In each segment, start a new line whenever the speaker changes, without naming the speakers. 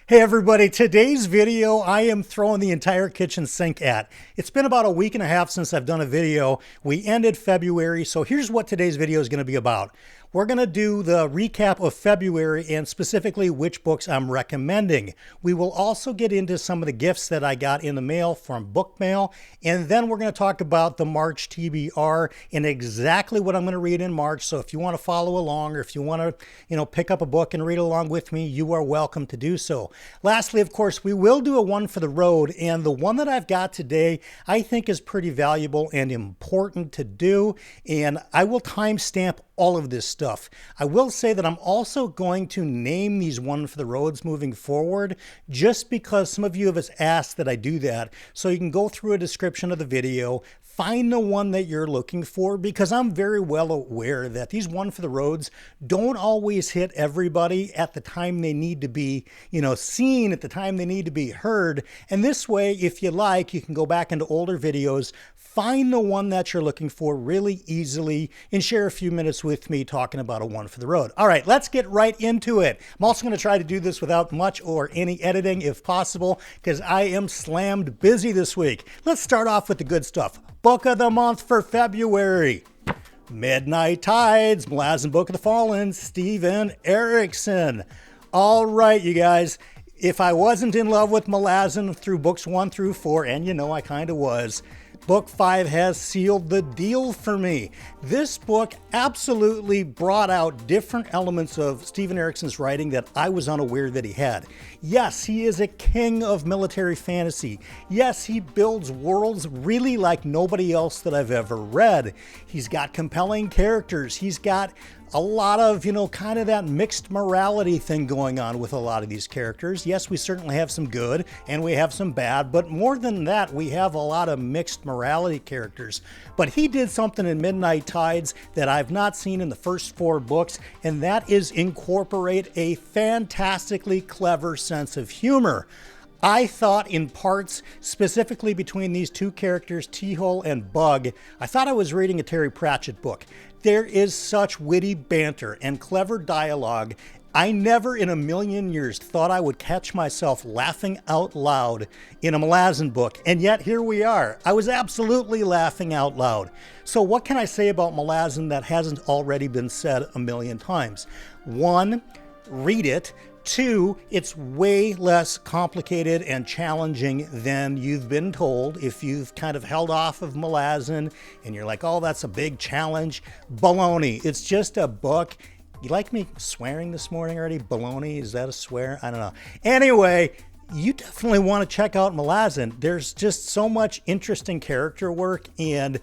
Hey everybody, today's video I am throwing the entire kitchen sink at. It's been about a week and a half since I've done a video. We ended February, so here's what today's video is going to be about. We're going to do the recap of February and specifically which books I'm recommending. We will also get into some of the gifts that I got in the mail from BookMail, and then we're going to talk about the March TBR and exactly what I'm going to read in March. So if you want to follow along or if you want to, pick up a book and read along with me, you are welcome to do so. Lastly, of course, we will do a one for the road, and the one that I've got today I think is pretty valuable and important to do, and I will timestamp all of this stuff. I will say that I'm also going to name these one for the roads moving forward, just because some of you have asked that I do that. So you can go through a description of the video, find the one that you're looking for, because I'm very well aware that these one for the roads don't always hit everybody at the time they need to be, seen, at the time they need to be heard. And this way, if you like, you can go back into older videos, find the one that you're looking for really easily, and share a few minutes with me talking about a one for the road. All right, let's get right into it. I'm also going to try to do this without much or any editing if possible, because I am slammed busy this week. Let's start off with the good stuff. Book of the month for February. Midnight Tides, Malazan Book of the Fallen, Steven Erikson. All right, you guys. If I wasn't in love with Malazan through books 1 through 4, and I kind of was, Book 5 has sealed the deal for me. This book absolutely brought out different elements of Steven Erikson's writing that I was unaware that he had. Yes, he is a king of military fantasy. Yes, he builds worlds really like nobody else that I've ever read. He's got compelling characters. He's got a lot of, kind of that mixed morality thing going on with a lot of these characters. Yes, we certainly have some good and we have some bad, but more than that, we have a lot of mixed morality characters. But he did something in Midnight Tides that I've not seen in the first 4 books, and that is incorporate a fantastically clever sense of humor. I thought in parts, specifically between these two characters, T-Hole and Bug, I thought I was reading a Terry Pratchett book. There is such witty banter and clever dialogue. I never in a million years thought I would catch myself laughing out loud in a Malazan book, and yet here we are. I was absolutely laughing out loud. So what can I say about Malazan that hasn't already been said a million times? 1, read it. 2, it's way less complicated and challenging than you've been told. If you've kind of held off of Malazan and you're like, oh, that's a big challenge, baloney. It's just a book. You like me swearing this morning already? Baloney, is that a swear? I don't know. Anyway, you definitely want to check out Malazan. There's just so much interesting character work, and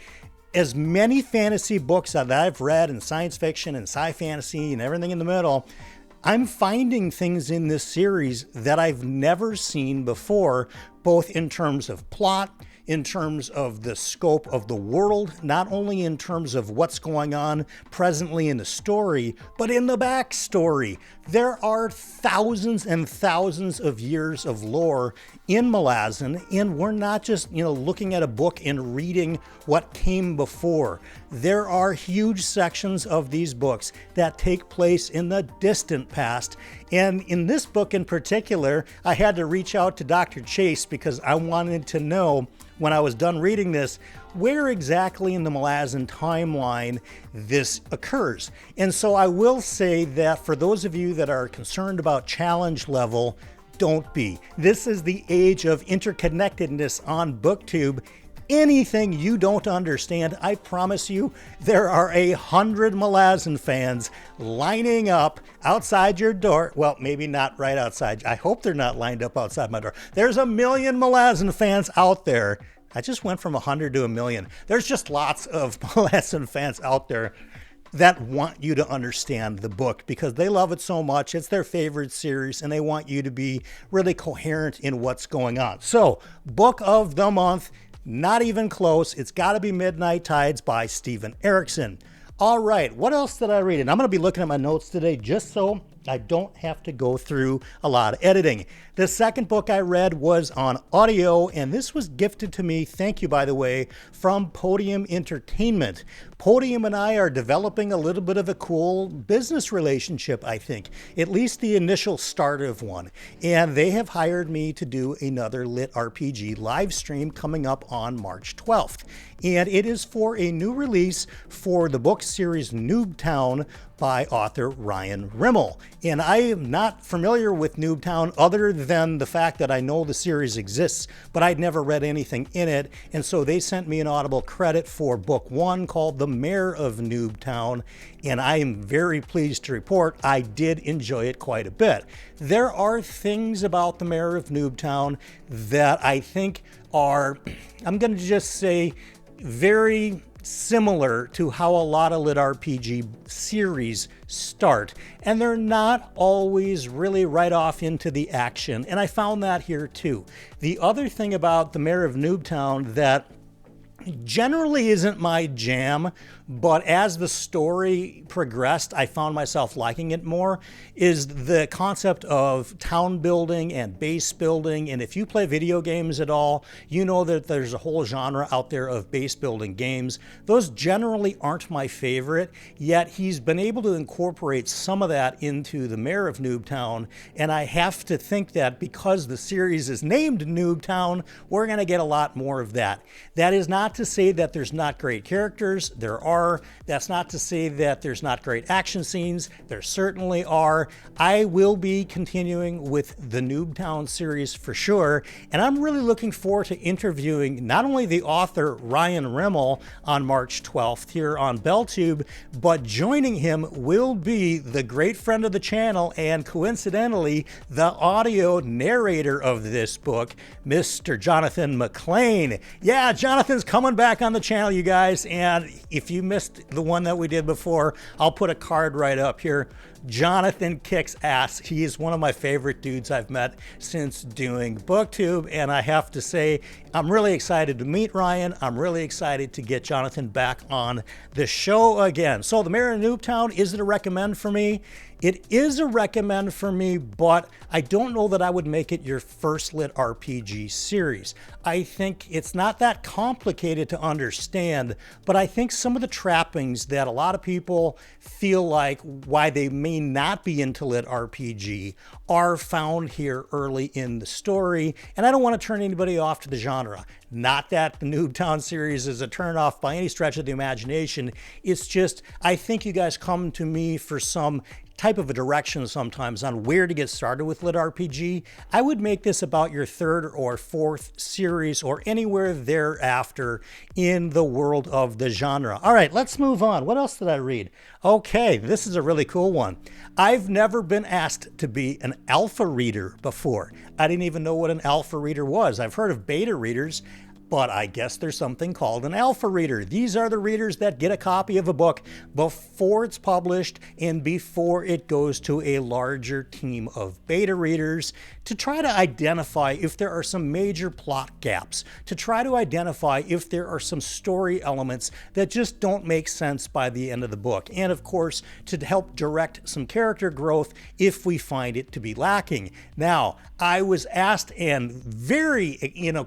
as many fantasy books that I've read, and science fiction and sci fantasy and everything in the middle, I'm finding things in this series that I've never seen before, both in terms of plot, in terms of the scope of the world, not only in terms of what's going on presently in the story, but in the backstory. There are thousands and thousands of years of lore in Malazan, and we're not just, looking at a book and reading what came before. There are huge sections of these books that take place in the distant past. And in this book in particular, I had to reach out to Dr. Chase because I wanted to know, when I was done reading this, where exactly in the Malazan timeline this occurs. And so I will say that for those of you that are concerned about challenge level, don't be. This is the age of interconnectedness on BookTube. Anything you don't understand, I promise you, there are 100 Malazan fans lining up outside your door. Well, maybe not right outside. I hope they're not lined up outside my door. There's 1 million Malazan fans out there. I just went from 100 to 1 million. There's just lots of Malazan fans out there that want you to understand the book because they love it so much. It's their favorite series, and they want you to be really coherent in what's going on. So, book of the month, not even close. It's got to be Midnight Tides by Steven Erikson. All right, what else did I read? And I'm going to be looking at my notes today just so I don't have to go through a lot of editing. The second book I read was on audio, and this was gifted to me, thank you by the way, from Podium Entertainment. Podium and I are developing a little bit of a cool business relationship, I think, at least the initial start of one. And they have hired me to do another LitRPG live stream coming up on March 12th. And it is for a new release for the book series Noobtown by author Ryan Rimmel. And I am not familiar with Noobtown other than the fact that I know the series exists, but I'd never read anything in it. And so they sent me an Audible credit for book 1 called The Mayor of Noobtown. And I am very pleased to report I did enjoy it quite a bit. There are things about The Mayor of Noobtown that I think are, I'm going to just say, very similar to how a lot of LitRPG series start, and they're not always really right off into the action, and I found that here too. The other thing about The Mayor of Noobtown that generally isn't my jam, but as the story progressed, I found myself liking it more, is the concept of town building and base building. And if you play video games at all, you know that there's a whole genre out there of base building games. Those generally aren't my favorite, yet he's been able to incorporate some of that into The Mayor of Noobtown. And I have to think that because the series is named Noobtown, we're going to get a lot more of that. That is not to say that there's not great characters. There are. That's not to say that there's not great action scenes. There certainly are. I will be continuing with the Noobtown series for sure, and I'm really looking forward to interviewing not only the author Ryan Rimmel on March 12th here on BellTube, but joining him will be the great friend of the channel and coincidentally the audio narrator of this book, Mr. Jonathan McLean. Yeah, Jonathan's coming back on the channel, you guys, and if you missed the one that we did before, I'll put a card right up here. Jonathan kicks ass. He is one of my favorite dudes I've met since doing BookTube, and I have to say, I'm really excited to meet Ryan. I'm really excited to get Jonathan back on the show again. So The Mayor of Noobtown, is it a recommend for me? It is a recommend for me, but I don't know that I would make it your first LitRPG series. I think it's not that complicated to understand, but I think some of the trappings that a lot of people feel like why they may not be into LitRPG are found here early in the story, and I don't want to turn anybody off to the genre. Not that the Noobtown series is a turnoff by any stretch of the imagination. It's just, I think you guys come to me for some type of a direction sometimes on where to get started with LitRPG. I would make this about your third or fourth series or anywhere thereafter in the world of the genre. All right, let's move on. What else did I read? Okay, this is a really cool one. I've never been asked to be an alpha reader before. I didn't even know what an alpha reader was. I've heard of beta readers, but I guess there's something called an alpha reader. These are the readers that get a copy of a book before it's published and before it goes to a larger team of beta readers to try to identify if there are some major plot gaps, to try to identify if there are some story elements that just don't make sense by the end of the book. And of course, to help direct some character growth if we find it to be lacking. Now, I was asked and very,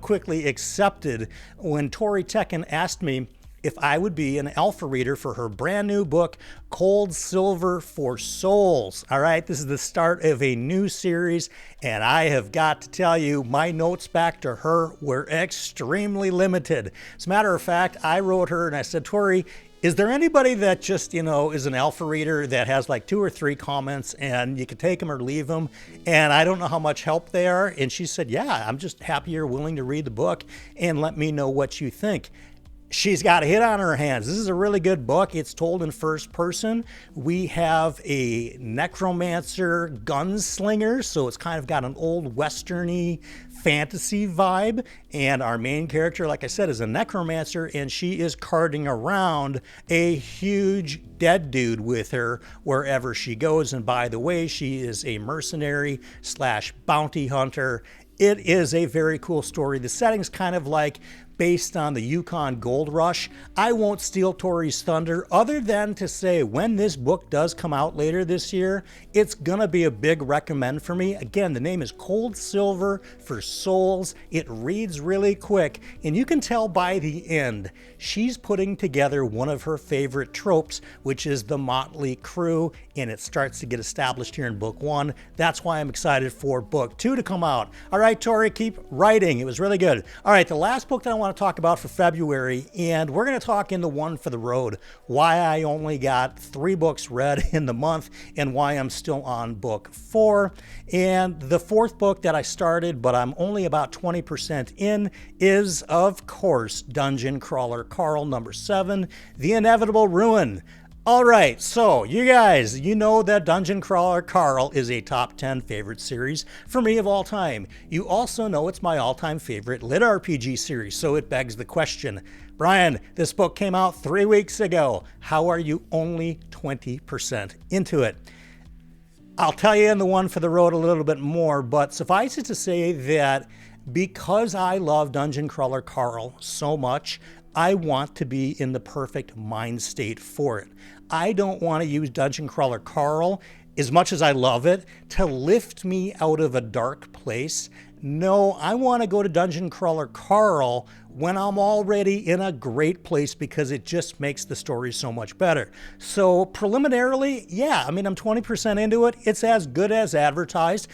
quickly accepted when Tori Tekken asked me if I would be an alpha reader for her brand new book, Cold Silver for Souls. All right, this is the start of a new series, and I have got to tell you, my notes back to her were extremely limited. As a matter of fact, I wrote her and I said, Tori, is there anybody that just, is an alpha reader that has like 2 or 3 comments and you can take them or leave them? And I don't know how much help they are. And she said, yeah, I'm just happy you're willing to read the book and let me know what you think. She's got a hit on her hands. This is a really good book. It's told in first person. We have a necromancer gunslinger, so it's kind of got an old western-y fantasy vibe. And our main character, like I said, is a necromancer, and she is carting around a huge dead dude with her wherever she goes. And by the way, she is a mercenary / bounty hunter. It is a very cool story. The setting's kind of like based on the Yukon Gold Rush. I won't steal Tori's thunder other than to say when this book does come out later this year, it's gonna be a big recommend for me. Again, the name is Cold Silver for Souls. It reads really quick, and you can tell by the end, she's putting together one of her favorite tropes, which is the motley crew, and it starts to get established here in book 1. That's why I'm excited for book 2 to come out. All right, Tori, keep writing. It was really good. All right, the last book that I want to talk about for February, and we're going to talk in the one for the road, why I only got 3 books read in the month and why I'm still on book 4. And the 4th book that I started, but I'm only about 20% in, is, of course, Dungeon Crawler Carl number 7, The Inevitable Ruin. All right, so you guys, you know that Dungeon Crawler Carl is a top 10 favorite series for me of all time. You also know it's my all-time favorite LitRPG series, so it begs the question, Brian, this book came out 3 weeks ago. How are you only 20% into it? I'll tell you in the one for the road a little bit more, but suffice it to say that because I love Dungeon Crawler Carl so much, I want to be in the perfect mind state for it. I don't want to use Dungeon Crawler Carl, as much as I love it, to lift me out of a dark place. No, I want to go to Dungeon Crawler Carl when I'm already in a great place because it just makes the story so much better. So preliminarily, yeah, I mean, I'm 20% into it. It's as good as advertised.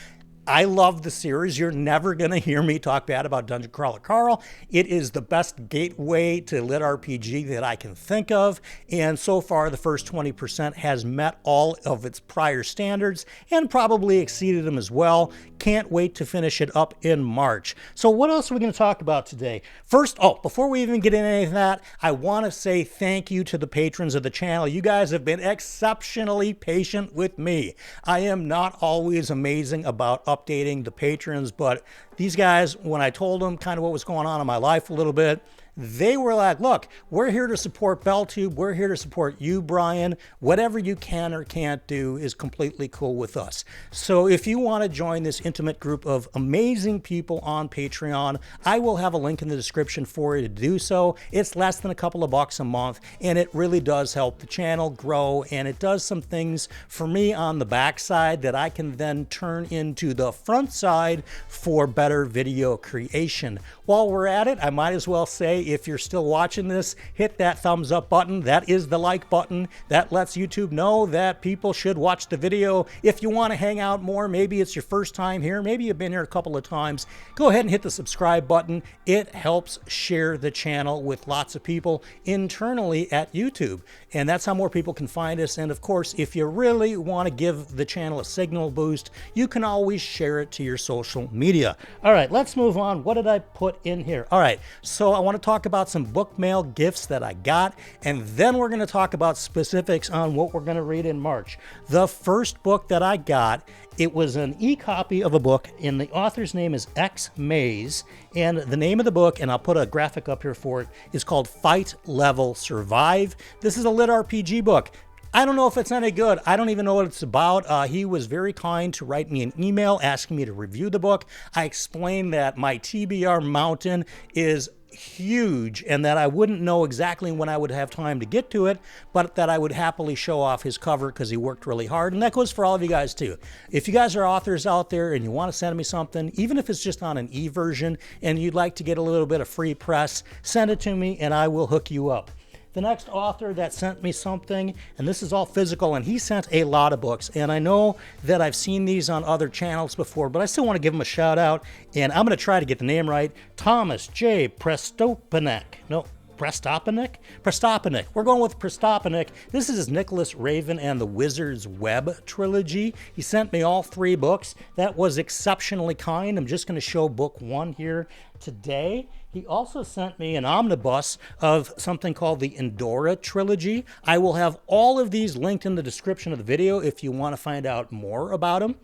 I love the series. You're never going to hear me talk bad about Dungeon Crawler Carl. It is the best gateway to LitRPG that I can think of. And so far, the first 20% has met all of its prior standards and probably exceeded them as well. Can't wait to finish it up in March. So what else are we going to talk about today? First, before we even get into any of that, I want to say thank you to the patrons of the channel. You guys have been exceptionally patient with me. I am not always amazing about updating the patrons, but these guys, when I told them kind of what was going on in my life a little bit, they were like, look, we're here to support BellTube. We're here to support you, Brian. Whatever you can or can't do is completely cool with us. So if you want to join this intimate group of amazing people on Patreon, I will have a link in the description for you to do so. It's less than a couple of bucks a month, and it really does help the channel grow, and it does some things for me on the backside that I can then turn into the front side for better video creation. While we're at it, I might as well say, if you're still watching this, hit that thumbs up button. That is the like button. That lets YouTube know that people should watch the video. If you want to hang out more, maybe it's your first time here, maybe you've been here a couple of times, go ahead and hit the subscribe button. It helps share the channel with lots of people internally at YouTube. And that's how more people can find us. And of course, if you really want to give the channel a signal boost, you can always share it to your social media. All right, let's move on. What did I put in here? All right, so I want to talk about some BookMail gifts that I got, and then we're going to talk about specifics on what we're going to read in March. The first book that I got, it was an e-copy of a book, and the author's name is X Mays, and the name of the book, and I'll put a graphic up here for it, is called Fight Level Survive. This is a LitRPG book. I don't know if it's any good. I don't even know what it's about. He was very kind to write me an email asking me to review the book. I explained that my TBR mountain is huge and that I wouldn't know exactly when I would have time to get to it, but that I would happily show off his cover because he worked really hard. And that goes for all of you guys too. If you guys are authors out there and you want to send me something, even if it's just on an e-version and you'd like to get a little bit of free press, send it to me and I will hook you up. The next author that sent me something, and this is all physical, and he sent a lot of books, and I know that I've seen these on other channels before, but I still want to give him a shout out, and I'm going to try to get the name right. Thomas J. Prestopanek. No, Prestopanek? Prestopanek. We're going with Prestopanek. This is Nicholas Raven and the Wizard's Web trilogy. He sent me all 3 books. That was exceptionally kind. I'm just going to show book 1 here today. He also sent me an omnibus of something called the Endora trilogy. I will have all of these linked in the description of the video if you want to find out more about them.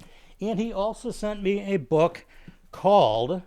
And he also sent me a book called,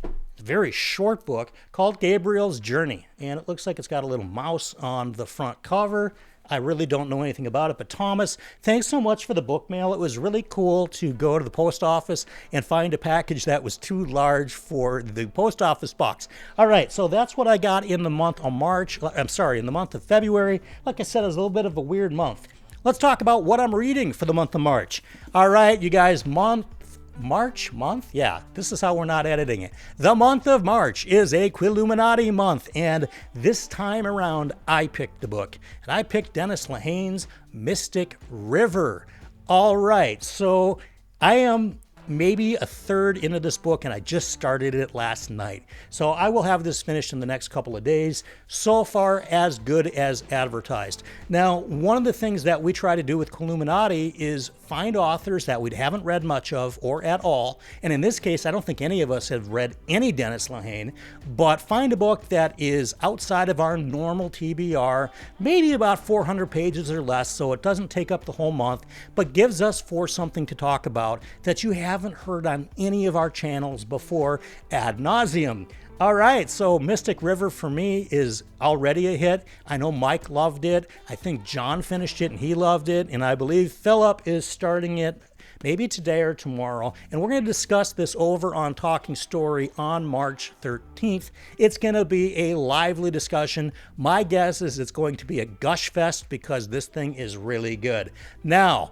a very short book, called Gabriel's Journey. And it looks like it's got a little mouse on the front cover. I really don't know anything about it. But Thomas, thanks so much for the book mail. It was really cool to go to the post office and find a package that was too large for the post office box. All right, so that's what I got in the month of March. I'm sorry, in the month of February. Like I said, it was a little bit of a weird month. Let's talk about what I'm reading for the month of March. All right, you guys, March month? Yeah, this is how we're not editing it. The month of March is a Quilluminati month, and this time around, I picked the book. And I picked Dennis Lehane's Mystic River. All right, so I am maybe a third into this book, and I just started it last night. So I will have this finished in the next couple of days. So far, as good as advertised. Now, one of the things that we try to do with Quilluminati is find authors that we haven't read much of or at all. And in this case, I don't think any of us have read any Dennis Lehane, but find a book that is outside of our normal TBR, maybe about 400 pages or less, so it doesn't take up the whole month, but gives us something to talk about that you haven't heard on any of our channels before ad nauseum. All right, so Mystic River for me is already a hit. I know Mike loved it. I think John finished it and he loved it. And I believe Philip is starting it maybe today or tomorrow. And we're going to discuss this over on Talking Story on March 13th. It's going to be a lively discussion. My guess is it's going to be a gush fest because this thing is really good. Now,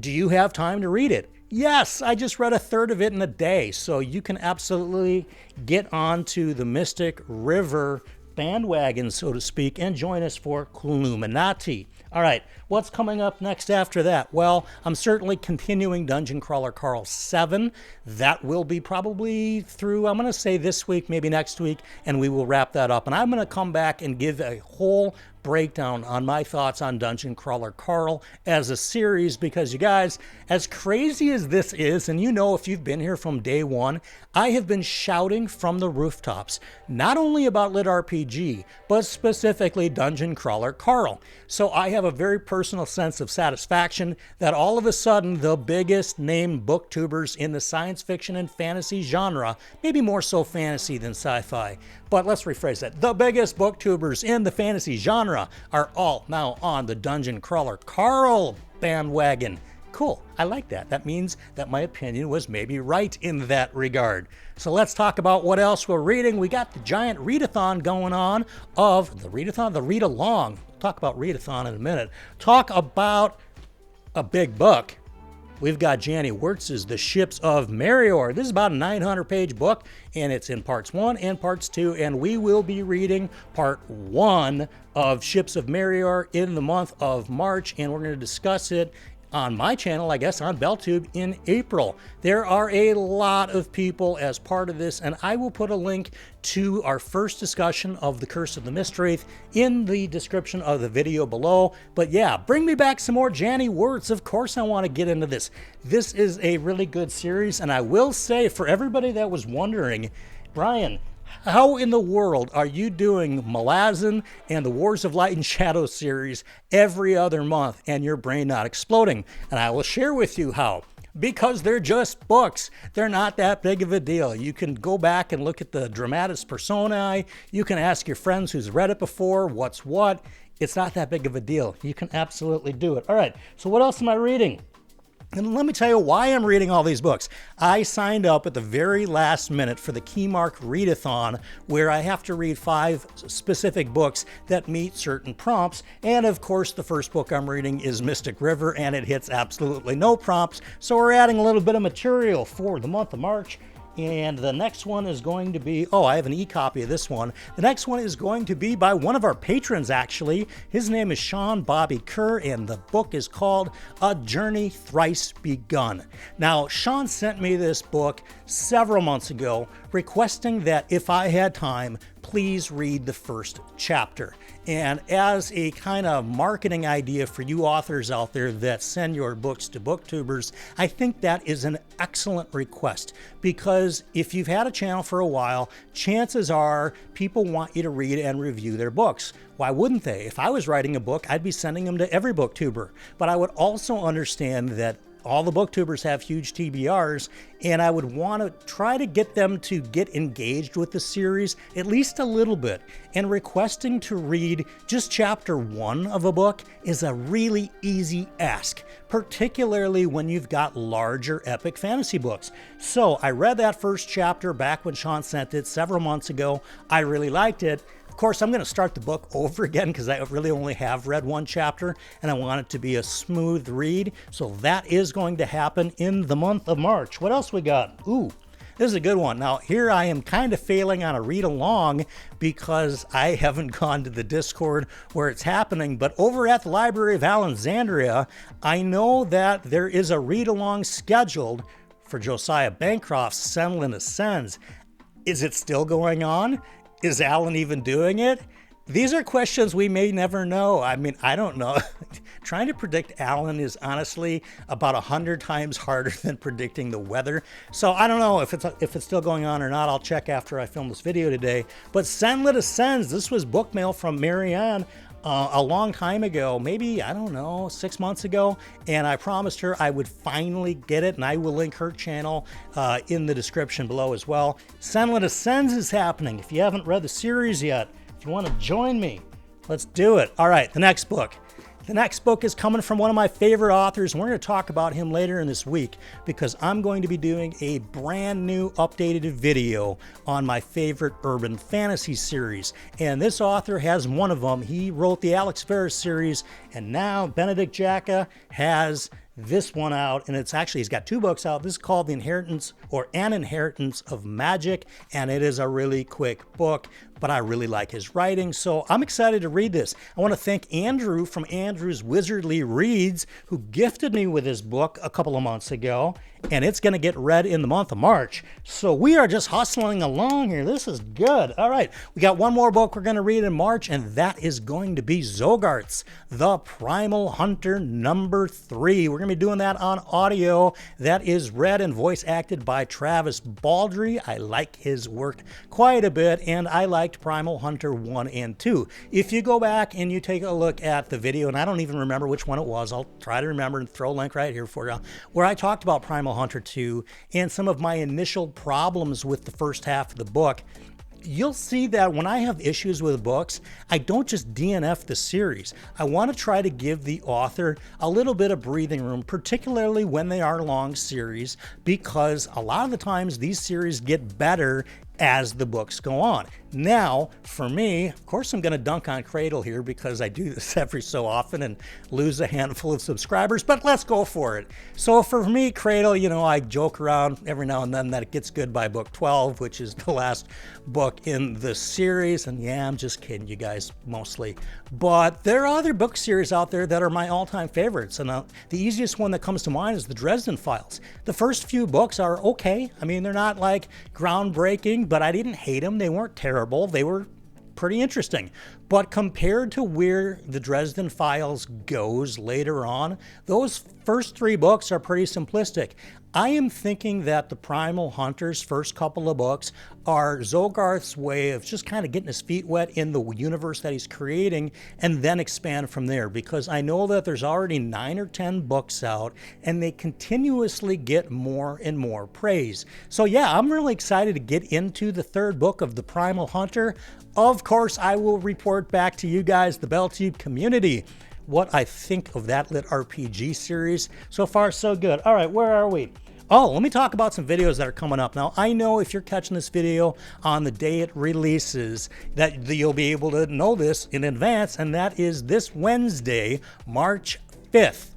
do you have time to read it? Yes, I just read a third of it in a day, so you can absolutely get onto the Mystic River bandwagon, so to speak, and join us for Quilluminati. All right, what's coming up next after that? Well, I'm certainly continuing Dungeon Crawler Carl 7. That will be probably through, I'm going to say this week, maybe next week, and we will wrap that up. And I'm going to come back and give a whole breakdown on my thoughts on Dungeon Crawler Carl as a series, because you guys, as crazy as this is, and you know if you've been here from day one, I have been shouting from the rooftops, not only about LitRPG, but specifically Dungeon Crawler Carl. So I have a very personal sense of satisfaction that all of a sudden the biggest named booktubers in the science fiction and fantasy genre, maybe more so fantasy than sci-fi, but let's rephrase that, the biggest booktubers in the fantasy genre are all now on the Dungeon Crawler Carl bandwagon. Cool, I like that. That means that my opinion was maybe right in that regard. So let's talk about what else we're reading. We got the giant readathon going on of the readathon, the read-along. We'll talk about readathon in a minute. Talk about a big book. We've got Janny Wirtz's The Ships of Merior. This is about a 900-page book, and it's in parts 1 and parts 2, and we will be reading part 1 of Ships of Merior in the month of March, and we're going to discuss it on my channel, I guess, on BellTube in April. There are a lot of people as part of this, and I will put a link to our first discussion of The Curse of the Mistwraith in the description of the video below. But yeah, bring me back some more Janny Wirtz. Of course I want to get into this. This is a really good series, and I will say, for everybody that was wondering, Brian, how in the world are you doing Malazan and the Wars of Light and Shadow series every other month and your brain not exploding? And I will share with you how. Because they're just books. They're not that big of a deal. You can go back and look at the dramatis personae. You can ask your friends who's read it before what's what. It's not that big of a deal. You can absolutely do it. All right, so what else am I reading? And let me tell you why I'm reading all these books. I signed up at the very last minute for the Keymark Readathon, where I have to read 5 specific books that meet certain prompts. And of course, the first book I'm reading is Mystic River, and it hits absolutely no prompts. So we're adding a little bit of material for the month of March. And the next one is going to be, oh, I have an e-copy of this one. The next one is going to be by one of our patrons, actually. His name is Sean Bobby Kerr, and the book is called A Journey Thrice Begun. Now, Sean sent me this book several months ago, requesting that if I had time, please read the first chapter. And as a kind of marketing idea for you authors out there that send your books to booktubers, I think that is an excellent request, because if you've had a channel for a while, chances are people want you to read and review their books. Why wouldn't they? If I was writing a book, I'd be sending them to every booktuber. But I would also understand that all the booktubers have huge TBRs, and I would want to try to get them to get engaged with the series at least a little bit. And requesting to read just chapter 1 of a book is a really easy ask, particularly when you've got larger epic fantasy books. So I read that first chapter back when Sean sent it several months ago. I really liked it. Of course, I'm going to start the book over again because I really only have read one chapter and I want it to be a smooth read. So that is going to happen in the month of March. What else we got? Ooh, this is a good one. Now, here I am kind of failing on a read along because I haven't gone to the Discord where it's happening. But over at the Library of Alexandria, I know that there is a read along scheduled for Josiah Bancroft's Senlin Ascends. Is it still going on? Is Alan even doing it? These are questions we may never know. I mean, I don't know. Trying to predict Alan is honestly about 100 times harder than predicting the weather. So I don't know if it's still going on or not. I'll check after I film this video today. But Senlit Ascends, this was book mail from Marianne a long time ago, maybe, I don't know, 6 months ago, and I promised her I would finally get it, and I will link her channel in the description below as well. Senlit Ascends is happening. If you haven't read the series yet, if you want to join me, let's do it. All right, the next book. The next book is coming from one of my favorite authors, and we're going to talk about him later in this week because I'm going to be doing a brand new updated video on my favorite urban fantasy series. And this author has one of them. He wrote the Alex Ferris series, and now Benedict Jacka has this one out, and it's actually, he's got 2 books out. This is called The Inheritance or An Inheritance of Magic, and it is a really quick book, but I really like his writing, so I'm excited to read this. I want to thank Andrew from Andrew's Wizardly Reads, who gifted me with his book a couple of months ago, and it's going to get read in the month of March. So we are just hustling along here. This is good. All right, we got one more book we're going to read in March, and that is going to be Zogarts, The Primal Hunter #3. We're going to be doing that on audio. That is read and voice acted by Travis Baldry. I like his work quite a bit, and I liked Primal Hunter 1 and 2. If you go back and you take a look at the video, and I don't even remember which one it was, I'll try to remember and throw a link right here for you, where I talked about Primal Hunter 2 and some of my initial problems with the first half of the book, you'll see that when I have issues with books, I don't just DNF the series. I want to try to give the author a little bit of breathing room, particularly when they are long series, because a lot of the times these series get better as the books go on. Now, for me, of course, I'm going to dunk on Cradle here because I do this every so often and lose a handful of subscribers, but let's go for it. So for me, Cradle, you know, I joke around every now and then that it gets good by book 12, which is the last book in the series. And yeah, I'm just kidding you guys mostly. But there are other book series out there that are my all-time favorites. And the easiest one that comes to mind is the Dresden Files. The first few books are okay. I mean, they're not like groundbreaking, but I didn't hate them. They weren't terrible. They were pretty interesting. But compared to where the Dresden Files goes later on, those first 3 books are pretty simplistic. I am thinking that the Primal Hunter's first couple of books are Zogarth's way of just kind of getting his feet wet in the universe that he's creating and then expand from there, because I know that there's already 9 or 10 books out and they continuously get more and more praise. So yeah, I'm really excited to get into the 3rd book of the Primal Hunter. Of course, I will report back to you guys, the BellTube community, what I think of that LitRPG series. So far, so good. All right, where are we? Oh, let me talk about some videos that are coming up. Now, I know if you're catching this video on the day it releases, that you'll be able to know this in advance, and that is this Wednesday, March 5th.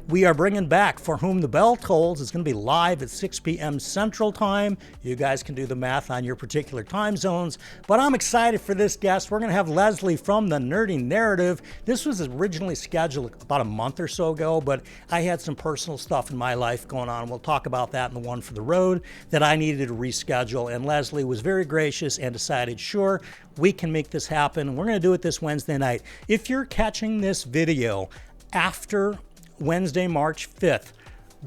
We are bringing back For Whom the Bell Tolls. It's going to be live at 6 p.m. Central Time. You guys can do the math on your particular time zones. But I'm excited for this guest. We're going to have Leslie from the Nerdy Narrative. This was originally scheduled about a month or so ago, but I had some personal stuff in my life going on. We'll talk about that in the one for the road that I needed to reschedule. And Leslie was very gracious and decided, sure, we can make this happen. We're going to do it this Wednesday night. If you're catching this video after Wednesday, March 5th,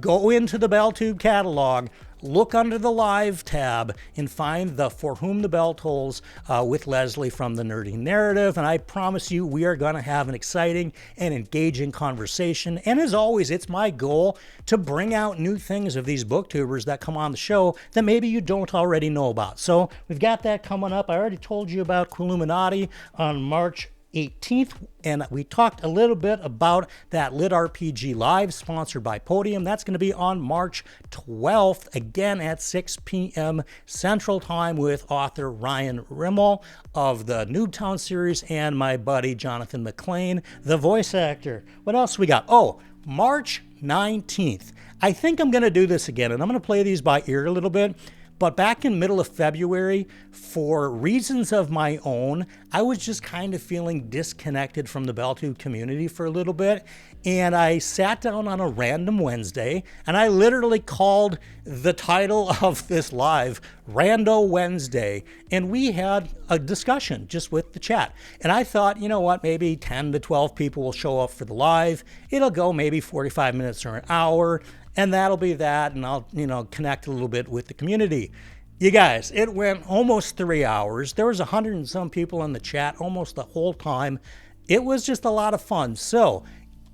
go into the BellTube catalog, look under the live tab and find the For Whom the Bell Tolls with Leslie from the Nerdy Narrative. And I promise you, we are going to have an exciting and engaging conversation. And as always, it's my goal to bring out new things of these booktubers that come on the show that maybe you don't already know about. So we've got that coming up. I already told you about Quilluminati on March 18th, and we talked a little bit about that LitRPG Live sponsored by Podium. That's going to be on March 12th, again at 6 p.m. Central Time with author Ryan Rimmel of the Noobtown series and my buddy Jonathan McLean, the voice actor. What else we got? Oh, March 19th. I think I'm going to do this again, and I'm going to play these by ear a little bit. But back in middle of February, for reasons of my own, I was just kind of feeling disconnected from the BellTube community for a little bit. And I sat down on a random Wednesday, and I literally called the title of this live Rando Wednesday. And we had a discussion just with the chat. And I thought, you know what, maybe 10 to 12 people will show up for the live. It'll go maybe 45 minutes or an hour. And that'll be that, and I'll, connect a little bit with the community. You guys, it went almost 3 hours. There was 100 and some people in the chat almost the whole time. It was just a lot of fun. So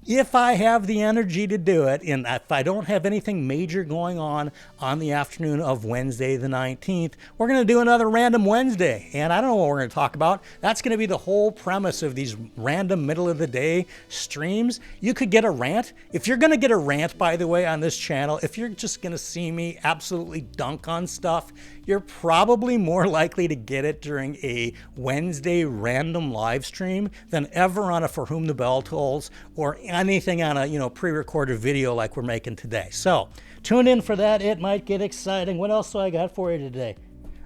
if I have the energy to do it, and if I don't have anything major going on the afternoon of Wednesday the 19th, we're going to do another Random Wednesday. And I don't know what we're going to talk about. That's going to be the whole premise of these random middle of the day streams. You could get a rant. If you're going to get a rant, by the way, on this channel, if you're just going to see me absolutely dunk on stuff, you're probably more likely to get it during a Wednesday random live stream than ever on a For Whom the Bell Tolls or anything on a pre-recorded video like we're making today. So tune in for that. It might get exciting. What else do I got for you today?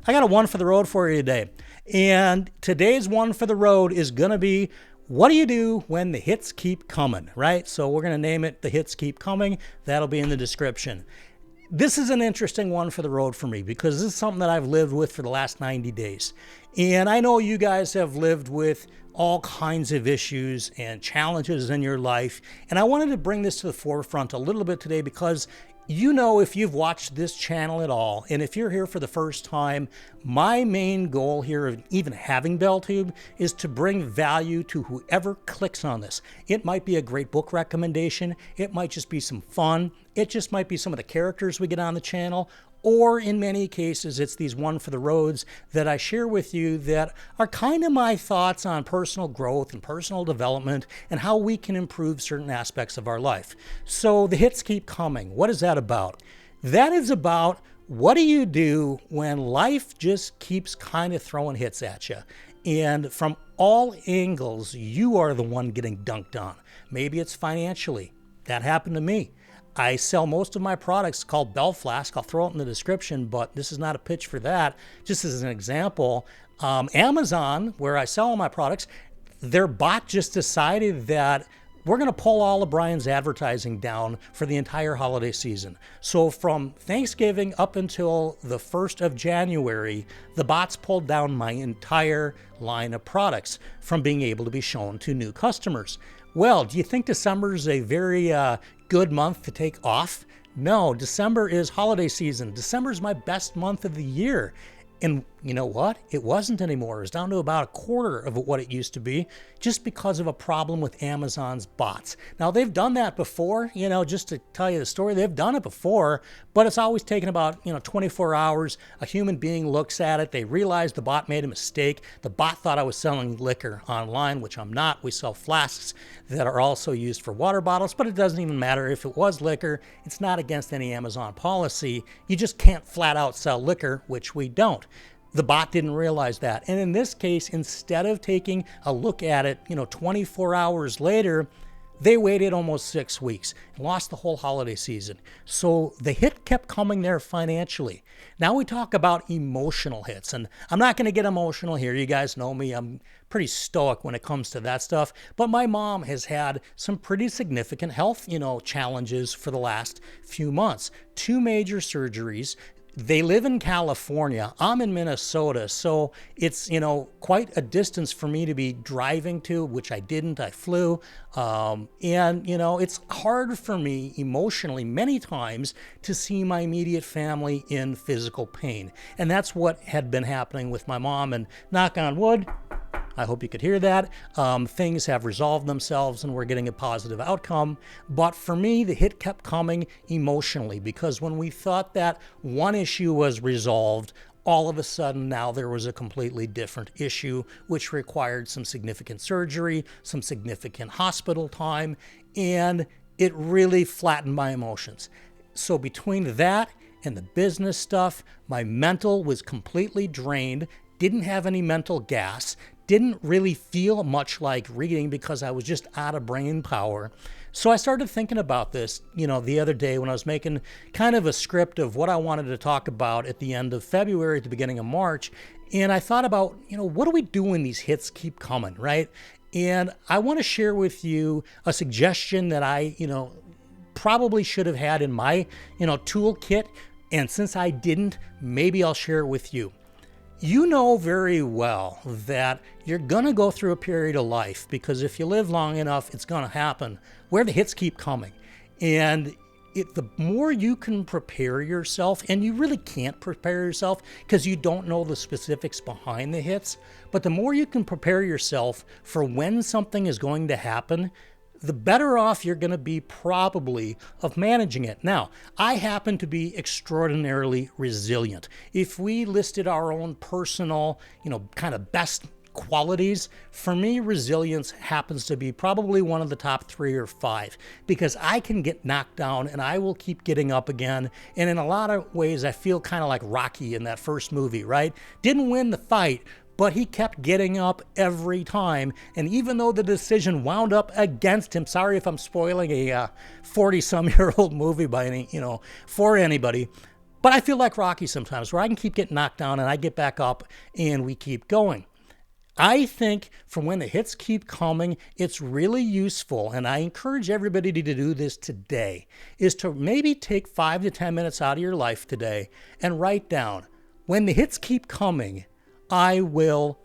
I got a one for the road for you today. And today's one for the road is going to be, what do you do when the hits keep coming, right? So we're going to name it The Hits Keep Coming. That'll be in the description. This is an interesting one for the road for me because this is something that I've lived with for the last 90 days. And I know you guys have lived with all kinds of issues and challenges in your life. And I wanted to bring this to the forefront a little bit today because if you've watched this channel at all, and if you're here for the first time, my main goal here of even having BellTube is to bring value to whoever clicks on this. It might be a great book recommendation. It might just be some fun. It just might be some of the characters we get on the channel. Or in many cases, it's these one for the roads that I share with you that are kind of my thoughts on personal growth and personal development and how we can improve certain aspects of our life. So the hits keep coming. What is that about? That is about, what do you do when life just keeps kind of throwing hits at you? And from all angles, you are the one getting dunked on. Maybe it's financially. That happened to me. I sell most of my products called BELLFLASK. I'll throw it in the description, but this is not a pitch for that. Just as an example, Amazon, where I sell all my products, their bot just decided that we're going to pull all of Brian's advertising down for the entire holiday season. So from Thanksgiving up until the 1st of January, the bots pulled down my entire line of products from being able to be shown to new customers. Well, do you think December is a very good month to take off? No, December is holiday season. December is my best month of the year. And you know what? It wasn't anymore. It's down to about a quarter of what it used to be just because of a problem with Amazon's bots. Now, they've done that before, just to tell you the story, they've done it before, but it's always taken about, 24 hours. A human being looks at it. They realize the bot made a mistake. The bot thought I was selling liquor online, which I'm not. We sell flasks that are also used for water bottles, but it doesn't even matter if it was liquor. It's not against any Amazon policy. You just can't flat out sell liquor, which we don't. The bot didn't realize that. And in this case, instead of taking a look at it, 24 hours later, they waited almost 6 weeks and lost the whole holiday season. So the hit kept coming there financially. Now we talk about emotional hits, and I'm not going to get emotional here. You guys know me. I'm pretty stoic when it comes to that stuff. But my mom has had some pretty significant health, challenges for the last few months. 2 major surgeries. They live in California. I'm in Minnesota, so it's, quite a distance for me to be driving to, which I didn't. I flew. And, it's hard for me emotionally many times to see my immediate family in physical pain. And that's what had been happening with my mom. And knock on wood, I hope you could hear that. Things have resolved themselves and we're getting a positive outcome. But for me, the hit kept coming emotionally, because when we thought that one issue was resolved, all of a sudden now there was a completely different issue, which required some significant surgery, some significant hospital time, and it really flattened my emotions. So between that and the business stuff, my mental was completely drained, didn't have any mental gas, didn't really feel much like reading because I was just out of brain power. So I started thinking about this, the other day when I was making kind of a script of what I wanted to talk about at the end of February, at the beginning of March. And I thought about, what do we do when these hits keep coming, right? And I want to share with you a suggestion that I, probably should have had in my, toolkit. And since I didn't, maybe I'll share it with you. You know very well that you're going to go through a period of life, because if you live long enough, it's going to happen, where the hits keep coming. And the more you can prepare yourself, and you really can't prepare yourself because you don't know the specifics behind the hits, but the more you can prepare yourself for when something is going to happen, the better off you're going to be probably of managing it. Now, I happen to be extraordinarily resilient. If we listed our own personal, kind of best qualities, for me, resilience happens to be probably one of the top 3 or 5, because I can get knocked down and I will keep getting up again. And in a lot of ways, I feel kind of like Rocky in that first movie, right? Didn't win the fight, but he kept getting up every time. And even though the decision wound up against him, sorry if I'm spoiling a 40-some-year-old movie by for anybody, but I feel like Rocky sometimes, where I can keep getting knocked down and I get back up and we keep going. I think for when the hits keep coming, it's really useful, and I encourage everybody to do this today, is to maybe take 5 to 10 minutes out of your life today and write down, when the hits keep coming, I will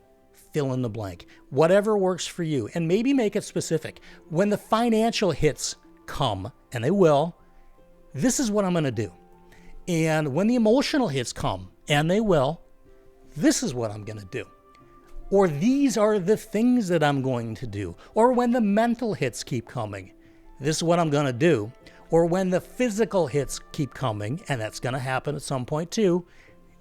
fill in the blank, whatever works for you, and maybe make it specific. When the financial hits come, and they will, this is what I'm going to do. And when the emotional hits come, and they will, this is what I'm going to do. Or these are the things that I'm going to do. Or when the mental hits keep coming, this is what I'm going to do. Or when the physical hits keep coming, and that's going to happen at some point too,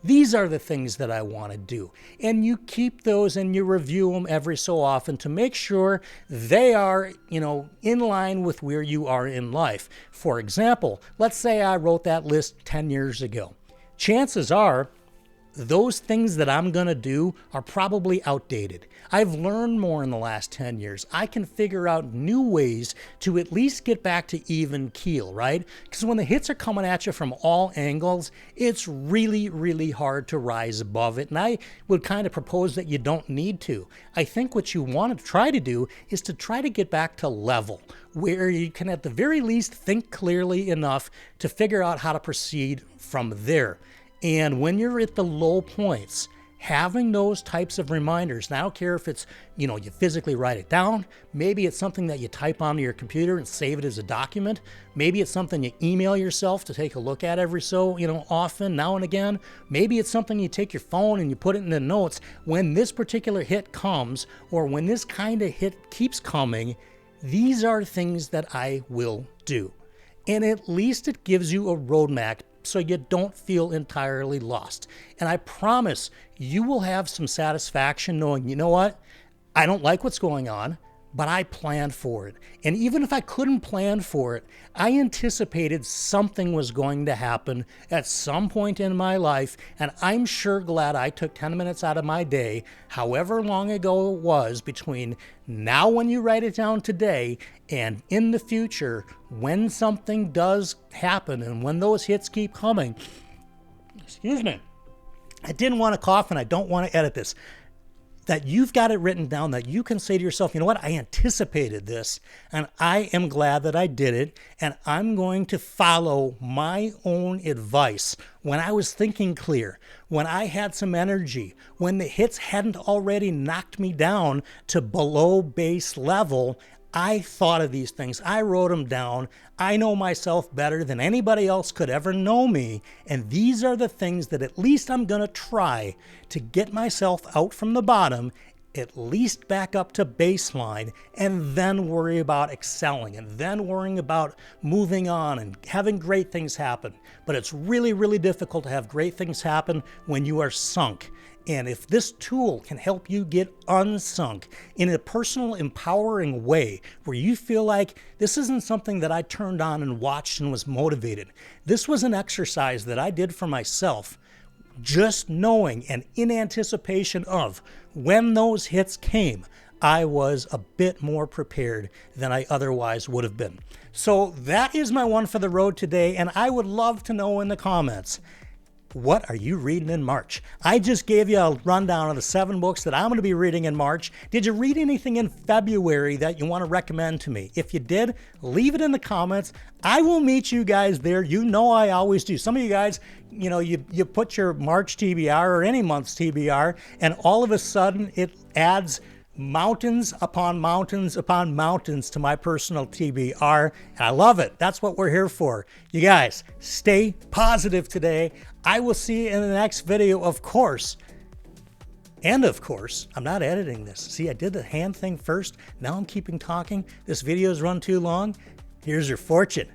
these are the things that I want to do. And you keep those and you review them every so often to make sure they are, in line with where you are in life. For example, let's say I wrote that list 10 years ago. Chances are those things that I'm going to do are probably outdated. I've learned more in the last 10 years. I can figure out new ways to at least get back to even keel, right? Because when the hits are coming at you from all angles, it's really, really hard to rise above it. And I would kind of propose that you don't need to. I think what you want to try to do is to try to get back to level, where you can at the very least think clearly enough to figure out how to proceed from there. And when you're at the low points, having those types of reminders, and I don't care if it's, you physically write it down, maybe it's something that you type onto your computer and save it as a document, maybe it's something you email yourself to take a look at every so, often, now and again, maybe it's something you take your phone and you put it in the notes. When this particular hit comes, or when this kind of hit keeps coming, these are things that I will do. And at least it gives you a roadmap so you don't feel entirely lost. And I promise you will have some satisfaction knowing, you know what? I don't like what's going on, but I planned for it. And even if I couldn't plan for it, I anticipated something was going to happen at some point in my life, and I'm sure glad I took 10 minutes out of my day, however long ago it was, between now when you write it down today and in the future when something does happen and when those hits keep coming. Excuse me. I didn't want to cough and I don't want to edit this. that you've got it written down, that you can say to yourself, you know what, I anticipated this, and I am glad that I did it, and I'm going to follow my own advice when I was thinking clear, when I had some energy, when the hits hadn't already knocked me down to below base level. I thought of these things. I wrote them down. I know myself better than anybody else could ever know me. And these are the things that at least I'm going to try to get myself out from the bottom, at least back up to baseline, and then worry about excelling, and then worrying about moving on and having great things happen. But it's really, really difficult to have great things happen when you are sunk. And if this tool can help you get unsunk in a personal, empowering way, where you feel like this isn't something that I turned on and watched and was motivated. This was an exercise that I did for myself, just knowing and in anticipation of when those hits came, I was a bit more prepared than I otherwise would have been. So that is my one for the road today, and I would love to know in the comments, what are you reading in March? I just gave you a rundown of the 7 books that I'm going to be reading in March. Did you read anything in February that you want to recommend to me? If you did, leave it in the comments. I will meet you guys there. You know I always do. Some of you guys, you know, you put your March TBR or any month's TBR, and all of a sudden it adds mountains upon mountains upon mountains to my personal TBR, and I love it. That's what we're here for. You guys, stay positive today. I will see you in the next video, of course. And of course, I'm not editing this. See, I did the hand thing first. Now I'm keeping talking. This video's run too long. Here's your fortune.